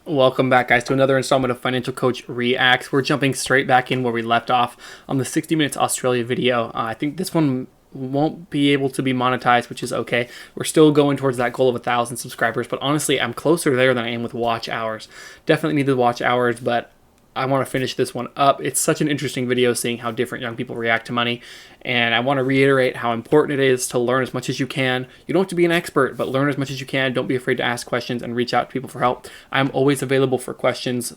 Welcome back, guys, to another installment of Financial Coach Reacts. We're jumping straight back in where we left off on the 60 Minutes Australia video. I think this one won't be able to be monetized, which is okay. We're still going towards that goal of 1,000 subscribers, but honestly, I'm closer there than I am with watch hours. Definitely need the watch hours, but I want to finish this one up. It's such an interesting video seeing how different young people react to money, and I want to reiterate how important it is to learn as much as you can. You don't have to be an expert, but learn as much as you can. Don't be afraid to ask questions and reach out to people for help. I'm always available for questions.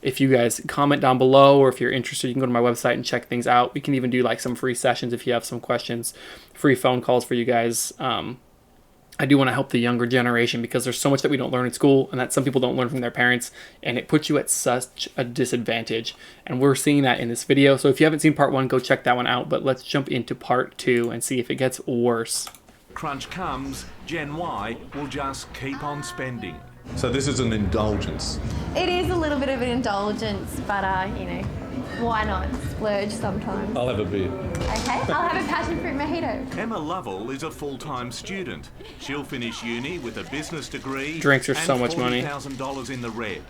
If you guys comment down below, or if you're interested, you can go to my website and check things out. We can even do like some free sessions if you have some questions, free phone calls for you guys. I do want to help the younger generation because there's so much that we don't learn in school and that some people don't learn from their parents, and it puts you at such a disadvantage. And we're seeing that in this video. So if you haven't seen part 1, go check that one out. But let's jump into part 2 and see if it gets worse. Crunch comes, Gen Y will just keep on spending. So this is an indulgence. It is a little bit of an indulgence, but you know, why not splurge sometimes? I'll have a beer. Okay, I'll have a passion fruit mojito. Emma Lovell is a full-time student. She'll finish uni with a business degree. Drinks are so much money. $40,000 in the red.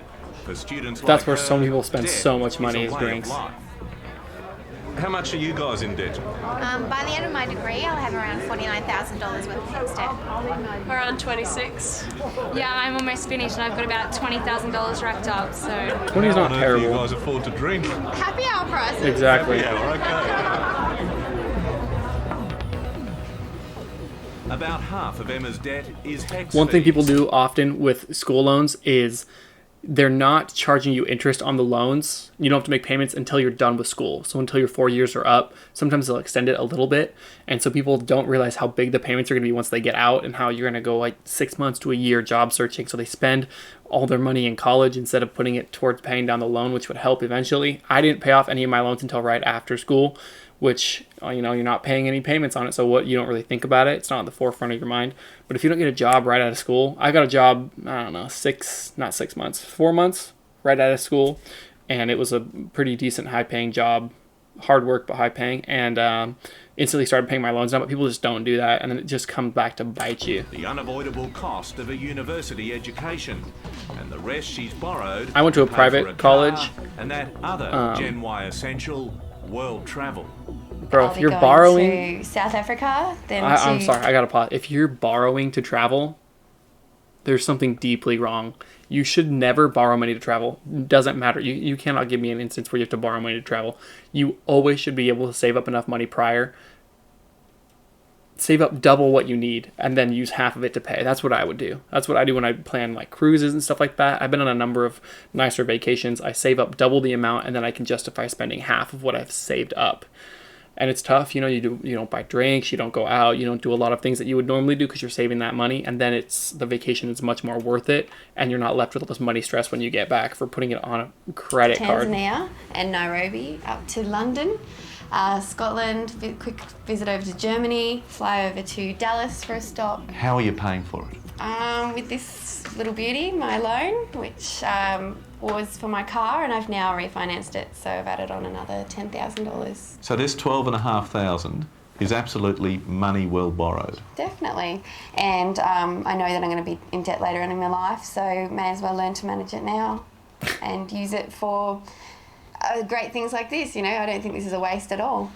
For students That's like where her, so many people spend debt so much is money a is way of drinks. life. How much are you guys in debt? By the end of my degree, I'll have around $49,000 worth of fixed debt. Around 26. Yeah, I'm almost finished and I've got about $20,000 racked up, so... 20 is not How on earth do terrible. you guys afford to drink? Happy hour prices. Exactly. Yeah, okay. About half of Emma's debt is HECS One thing fees. people do often with school loans is they're not charging you interest on the loans. You don't have to make payments until you're done with school. So until your 4 years are up, sometimes they'll extend it a little bit. And so people don't realize how big the payments are going to be once they get out, and how you're going to go like 6 months to a year job searching. So they spend all their money in college instead of putting it towards paying down the loan, which would help eventually. I didn't pay off any of my loans until right after school, which, you know, you're not paying any payments on it. So what, you don't really think about it. It's not at the forefront of your mind. But if you don't get a job right out of school, I got a job, I don't know, 4 months right out of school. And it was a pretty decent high paying job, hard work, but high paying. And instantly started paying my loans down, but people just don't do that. And then it just comes back to bite you. The unavoidable cost of a university education, and the rest she's borrowed. I went to a pay for private car, college. and that other Gen Y essential, world travel. Bro, I'll if be you're going borrowing... to South Africa, then I'm sorry, I gotta pause. If you're borrowing to travel, there's something deeply wrong. You should never borrow money to travel. Doesn't matter. You cannot give me an instance where you have to borrow money to travel. You always should be able to save up enough money prior. Save up double what you need and then use half of it to pay. That's what I would do. That's what I do when I plan like cruises and stuff like that. I've been on a number of nicer vacations. I save up double the amount and then I can justify spending half of what I've saved up. And it's tough, you know, you don't buy drinks, you don't go out, you don't do a lot of things that you would normally do because you're saving that money, and then the vacation is much more worth it, and you're not left with all this money stress when you get back for putting it on a credit card. Tanzania and Nairobi up to London, Scotland, quick visit over to Germany, fly over to Dallas for a stop. How are you paying for it? With this little beauty, my loan, which was for my car, and I've now refinanced it, so I've added on another $10,000. So this 12,500 is absolutely money well borrowed. Definitely, and I know that I'm going to be in debt later on in my life, so may as well learn to manage it now and use it for great things like this. You know, I don't think this is a waste at all.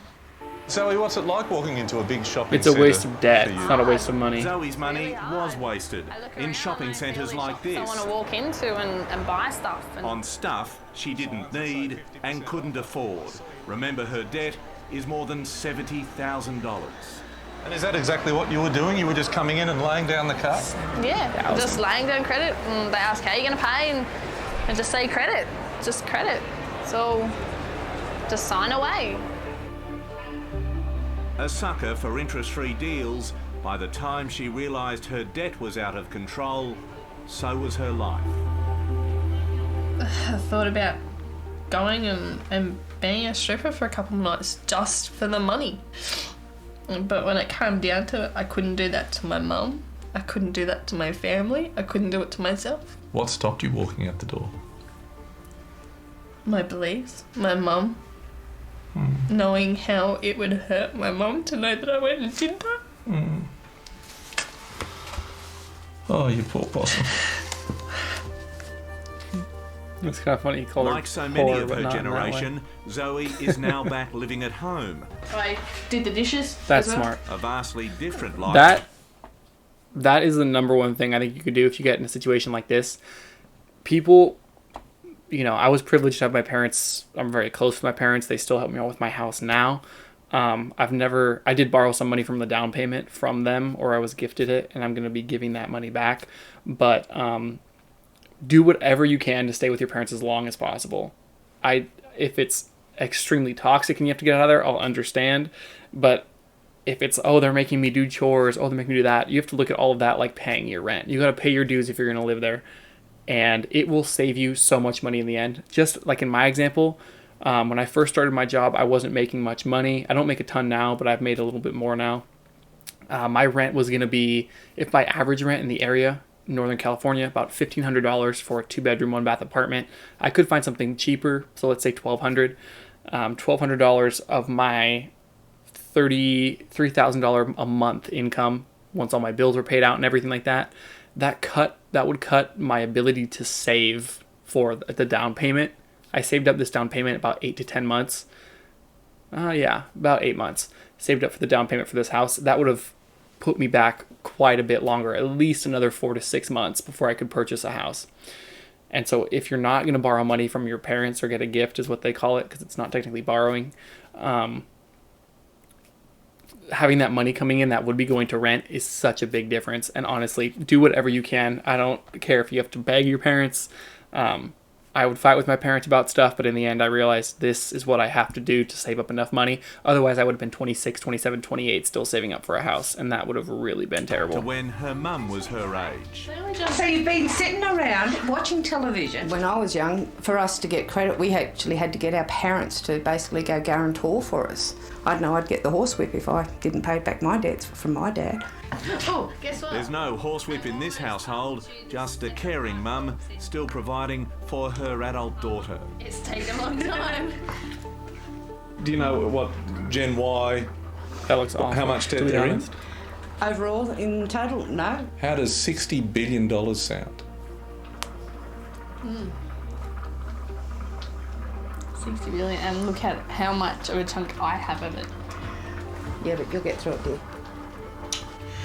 Zoe, what's it like walking into a big shopping It's a centre waste of debt. for you? It's not a waste of money. Zoe's money was wasted in shopping centres like this. I want to walk into and buy stuff. And On stuff she didn't need and couldn't afford. Remember, her debt is more than $70,000. And is that exactly what you were doing? You were just coming in and laying down the cart? yeah, just laying down credit, and they ask how you're going to pay, and just say credit, just credit. So just sign away. A sucker for interest-free deals, by the time she realised her debt was out of control, so was her life. I thought about going and being a stripper for a couple of nights just for the money. But when it came down to it, I couldn't do that to my mum. I couldn't do that to my family. I couldn't do it to myself. What stopped you walking out the door? My beliefs, my mum. Knowing how it would hurt my mum to know that I went and did that. Oh, you poor possum. It's kind of funny. He called Like her so many poor, of but her not in that way. generation, Zoe is now back living at home. I did the dishes. That's as well. smart. A vastly different life. That is the number one thing I think you could do if you get in a situation like this. People, I was privileged to have my parents. I'm very close with my parents. They still help me out with my house now. I did borrow some money from the down payment from them, or I was gifted it, and I'm going to be giving that money back. But do whatever you can to stay with your parents as long as possible. If it's extremely toxic and you have to get out of there, I'll understand. But if it's, they're making me do chores, they're making me do that, you have to look at all of that like paying your rent. You got to pay your dues if you're going to live there. And it will save you so much money in the end. Just like in my example, when I first started my job, I wasn't making much money. I don't make a ton now, but I've made a little bit more now. My rent was going to be, if my average rent in the area, Northern California, about $1,500 for a 2-bedroom, 1-bath apartment. I could find something cheaper, so let's say $1,200. $1,200 of my $33,000 a month income, once all my bills were paid out and everything like that, that would cut my ability to save for the down payment. I saved up this down payment about 8 to 10 months. About 8 months. Saved up for the down payment for this house. That would have put me back quite a bit longer, at least another 4 to 6 months before I could purchase a house. And so if you're not going to borrow money from your parents or get a gift, is what they call it, because it's not technically borrowing, having that money coming in that would be going to rent is such a big difference. And honestly, do whatever you can. I don't care if you have to beg your parents. I would fight with my parents about stuff, but in the end I realized this is what I have to do to save up enough money. Otherwise I would have been 26, 27, 28 still saving up for a house, and that would have really been To terrible. when her mum was her age. So you've been sitting around watching television? When I was young, for us to get credit, we actually had to get our parents to basically go guarantor for us. I'd know I'd get the horsewhip if I didn't pay back my debts from my dad. Oh, guess what? There's no horsewhip in this household, just a caring mum still providing for her adult daughter. It's taken a long time. Do you know what Gen Y, That looks awful. how much to debt be they're in? honest. Overall, in total, no. How does $60 billion sound? 60 billion, and look at how much of a chunk I have of it. Yeah, but you'll get through it, dear.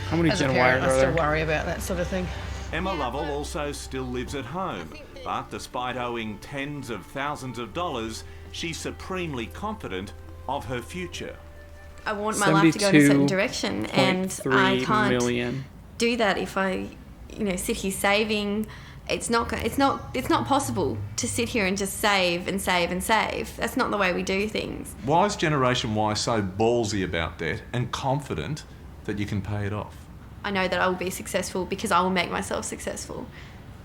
How many As a Gen parent, Yers I are still there? worry about that sort of thing. Emma Lovell also still lives at home, but despite owing tens of thousands of dollars, she's supremely confident of her future. I want my life to go in a certain direction, and I 72.3 can't million. do that if I, sit here saving. It's not possible to sit here and just save and save and save. That's not the way we do things. Why is Generation Y so ballsy about debt and confident that you can pay it off? I know that I will be successful because I will make myself successful,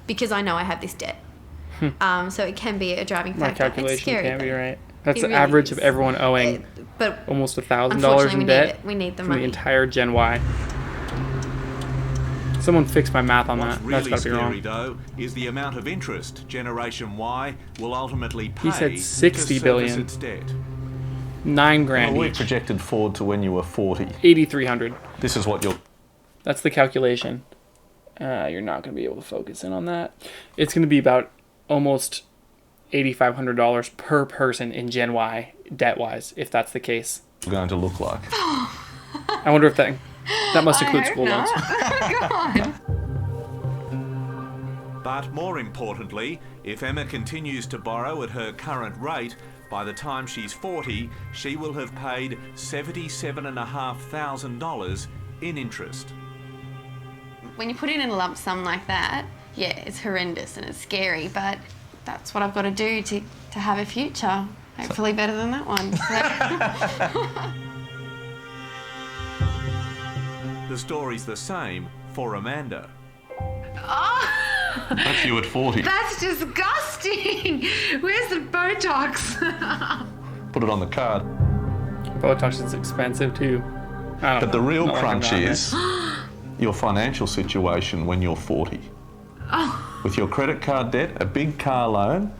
because I know I have this debt. So it can be a driving My factor. It's calculation scary, can't be though. right. That's It the really average is. of everyone owing But almost $1,000 unfortunately, in we debt need it. We need the from money. the entire Gen Y. Someone fix my math on What's that. really That's gotta be scary, wrong. though, is the amount of interest Generation Y will ultimately pay He said to 60 service billion. its debt. $9,000 Well, we each. projected forward to when you were 40. 8,300. This is what you're... That's the calculation. You're not going to be able to focus in on that. It's going to be about almost $8,500 per person in Gen Y, debt-wise, if that's the case. going to look like. I wonder if that must include school loans. But more importantly, if Emma continues to borrow at her current rate, by the time she's 40, she will have paid $77,500 in interest. When you put it in a lump sum like that, yeah, it's horrendous and it's scary, but that's what I've got to do to have a future. Hopefully better than that one. The story's the same for Amanda. That's you at 40. That's disgusting. Where's the Botox? Put it on the card. Botox is expensive too. I don't But the know. real Not like crunch I'm not is your financial situation when you're 40. With your credit card debt, a big car loan,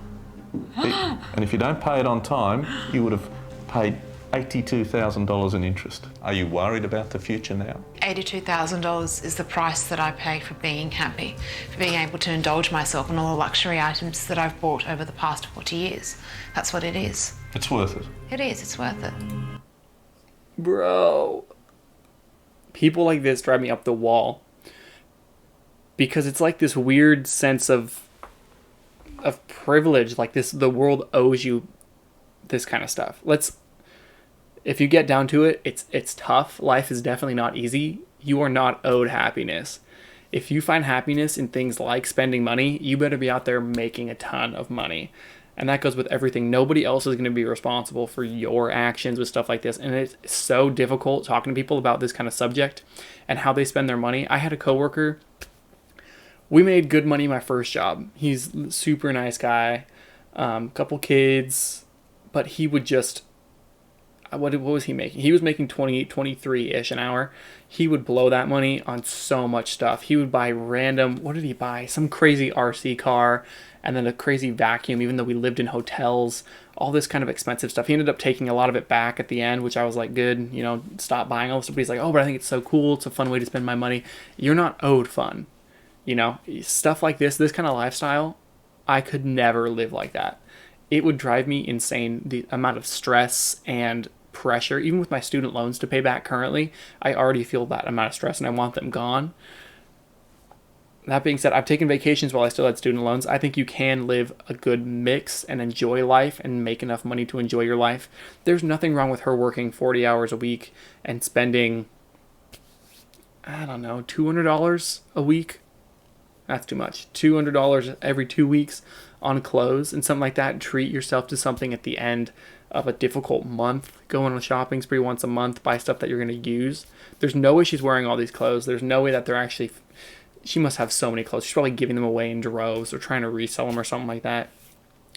and if you don't pay it on time, you would have paid $82,000 in interest. Are you worried about the future now? $82,000 is the price that I pay for being happy, for being able to indulge myself in all the luxury items that I've bought over the past 40 years. That's what it is. It's worth it. It is, it's worth it. Bro. People like this drive me up the wall. Because it's like this weird sense of privilege. Like this, the world owes you this kind of stuff. If you get down to it, it's tough. Life is definitely not easy. You are not owed happiness. If you find happiness in things like spending money, you better be out there making a ton of money. And that goes with everything. Nobody else is going to be responsible for your actions with stuff like this. And it's so difficult talking to people about this kind of subject and how they spend their money. I had a coworker. We made good money my first job. He's a super nice guy, couple kids, but he would just, what was he making? He was making 28, 23-ish an hour. He would blow that money on so much stuff. He would buy random, what did he buy? Some crazy RC car and then a crazy vacuum, even though we lived in hotels, all this kind of expensive stuff. He ended up taking a lot of it back at the end, which I was like, good, stop buying all this stuff. But he's like, oh, but I think it's so cool. It's a fun way to spend my money. You're not owed fun. Stuff like this kind of lifestyle, I could never live like that. It would drive me insane, the amount of stress and pressure. Even with my student loans to pay back currently, I already feel that amount of stress and I want them gone. That being said, I've taken vacations while I still had student loans. I think you can live a good mix and enjoy life and make enough money to enjoy your life. There's nothing wrong with her working 40 hours a week and spending, I don't know, $200 a week. That's too much. $200 every 2 weeks on clothes and something like that. Treat yourself to something at the end of a difficult month. Go on a shopping spree once a month. Buy stuff that you're going to use. There's no way she's wearing all these clothes. There's no way that they're actually... She must have so many clothes. She's probably giving them away in droves or trying to resell them or something like that.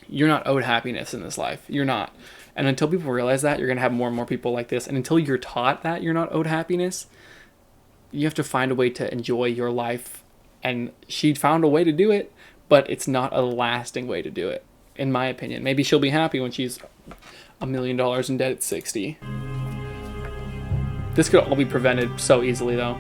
You're not owed happiness in this life. You're not. And until people realize that, you're going to have more and more people like this. And until you're taught that you're not owed happiness, you have to find a way to enjoy your life. And she found a way to do it, but it's not a lasting way to do it, in my opinion. Maybe she'll be happy when she's $1 million in debt at 60. This could all be prevented so easily, though.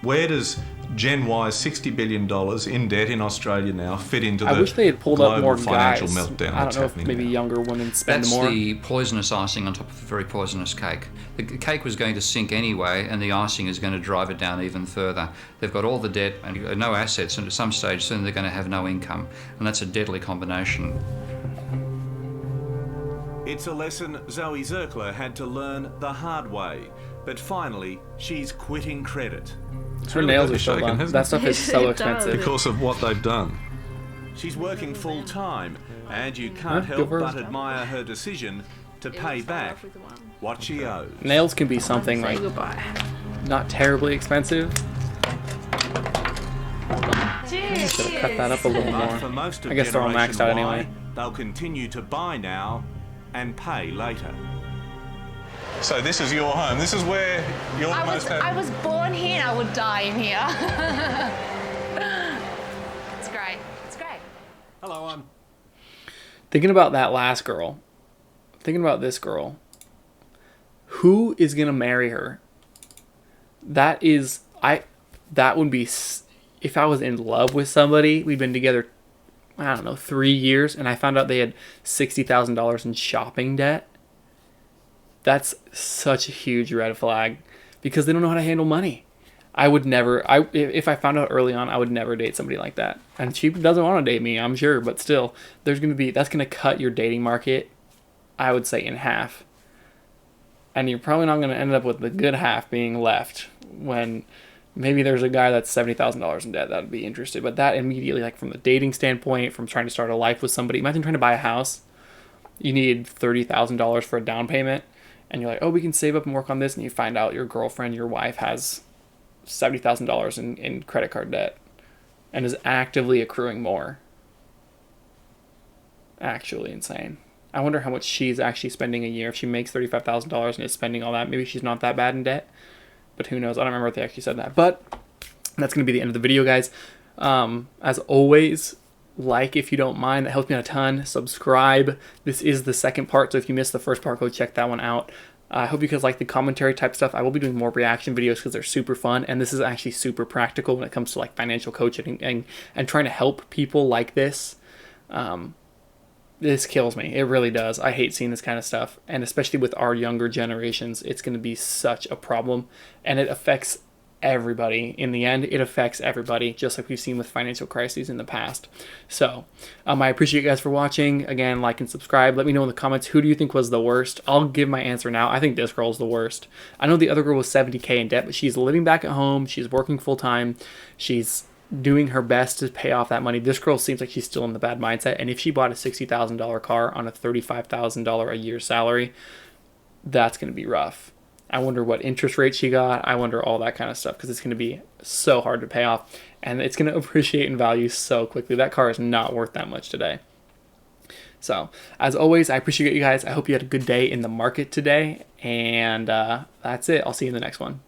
Where does Gen Y's $60 billion in debt in Australia now fit into the I wish they had pulled up more financial guys. meltdown I don't know if maybe now? younger women spend That's more. That's the poisonous icing on top of a very poisonous cake. The cake was going to sink anyway, and the icing is going to drive it down even further. They've got all the debt and no assets, and at some stage soon they're going to have no income, and that's a deadly combination. It's a lesson Zoe Zirkler had to learn the hard way, but finally she's quitting credit. Her nails are so long. That stuff is so expensive. Because of what they've done. She's working full time, and you can't help but admire her decision to pay back what she owes. Nails can be something like not terribly expensive. I should have cut that up a little more. But for most of I guess they're all maxed out Generation Y, anyway. they'll continue to buy now and pay later. So this is your home. This is where you're most happy. I was born here and I would die in here. It's great. It's great. Hello, I'm Thinking about that last girl. Thinking about this girl. Who is going to marry her? That would be, if I was in love with somebody, we'd been together, I don't know, 3 years, and I found out they had $60,000 in shopping debt. That's such a huge red flag because they don't know how to handle money. I would never, if I found out early on, I would never date somebody like that. And she doesn't want to date me, I'm sure, but still, that's going to cut your dating market, I would say, in half. And you're probably not going to end up with the good half being left when maybe there's a guy that's $70,000 in debt that would be interested. But that immediately, like from the dating standpoint, from trying to start a life with somebody, imagine trying to buy a house. You need $30,000 for a down payment. And you're like, oh, we can save up and work on this. And you find out your girlfriend, your wife has $70,000 in credit card debt and is actively accruing more. Actually insane. I wonder how much she's actually spending a year. If she makes $35,000 and is spending all that, maybe she's not that bad in debt. But who knows? I don't remember if they actually said that. But that's going to be the end of the video, guys. As always, like if you don't mind. That helps me out a ton. Subscribe. This is the second part, so if you missed the first part, go check that one out. I hope you guys like the commentary type stuff. I will be doing more reaction videos because they're super fun, and this is actually super practical when it comes to like financial coaching and trying to help people like this. This kills me. It really does. I hate seeing this kind of stuff, and especially with our younger generations, it's going to be such a problem, and it affects everybody. In the end, it affects everybody, just like we've seen with financial crises in the past. So I appreciate you guys for watching. Again, like and subscribe. Let me know in the comments, who do you think was the worst? I'll give my answer now. I think this girl's the worst. I know the other girl was 70K in debt, but she's living back at home. She's working full time. She's doing her best to pay off that money. This girl seems like she's still in the bad mindset, and if she bought a $60,000 car on a $35,000 a year salary, that's going to be rough. I wonder what interest rate she got. I wonder all that kind of stuff, because it's going to be so hard to pay off, and it's going to appreciate in value so quickly. That car is not worth that much today. So, as always, I appreciate you guys. I hope you had a good day in the market today, and that's it. I'll see you in the next one.